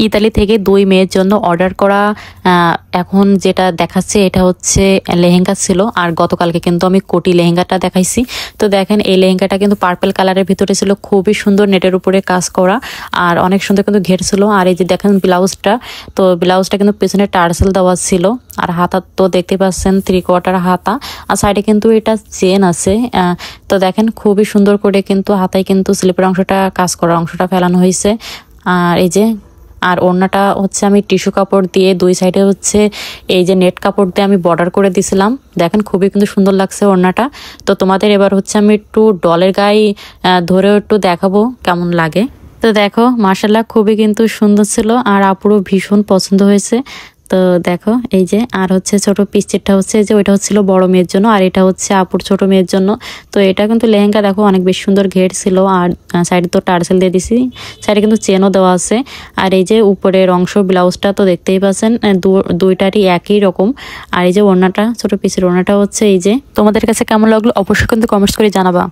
Italy থেকে 2 মেয়ের জন্য অর্ডার করা এখন যেটা দেখাচ্ছে এটা হচ্ছে লেহেঙ্গা ছিল। আর গতকালকে কিন্তু আমি কোটি লেহেঙ্গাটা দেখাইছি। তো দেখেন এই লেহেঙ্গাটা কিন্তু পার্পল কালারের ভিতরে ছিল, খুবই সুন্দর নেটের উপরে কাজ করা আর অনেক সুন্দর কিন্তু ঘের ছিল। আর এই যে দেখেন ব্লাউজটা, তো ব্লাউজটা কিন্তু পেছনে টার্সেল দেওয়া ছিল। আর হাতা তো দেখতে পাচ্ছেন 3/4 হাতা, আর সাইডে কিন্তু এটা চেন আছে। তো দেখেন খুবই সুন্দর করে কিন্তু হাতায় কিন্তু স্লিপের অংশটা কাজ করা অংশটা ফেলানো হয়েছে। আর এই যে আর ওড়নাটা হচ্ছে আমি টিস্যু কাপড় দিয়ে 2 সাইডে হচ্ছে এই যে নেট কাপড় দিয়ে আমি বর্ডার করে দিছিলাম। দেখেন খুবই কিন্তু সুন্দর লাগছে ওড়নাটা। তো তোমাদের এবার হচ্ছে আমি একটু ডলের গায়ে ধরেও একটু দেখাবো কেমন লাগে। তো দেখো মাশাআল্লাহ খুবই কিন্তু সুন্দর ছিল আর আপুরও ভীষণ পছন্দ হয়েছে। তো দেখো এই যে আর হচ্ছে ছোট পিসেরটা হচ্ছে যে ওইটা হচ্ছিল বড় মেয়ের জন্য, আর এটা হচ্ছে আপুর ছোট মেয়ের জন্য। তো এটা কিন্তু লেহেঙ্গা দেখো অনেক বেশ সুন্দর ঘের ছিল। আর সাইডে তো টার্সেল দিয়ে দিছি, সাইডে কিন্তু চেনও দেওয়া আছে। আর এই যে উপরের অংশ ব্লাউজটা তো দেখতেই পাচ্ছেন দুইটারই একই রকম। আর এই যে ওড়নাটা ছোট পিসের ওড়নাটা হচ্ছে এই যে। তোমাদের কাছে কেমন লাগলো অবশ্যই কিন্তু কমেন্টস করে জানাবা।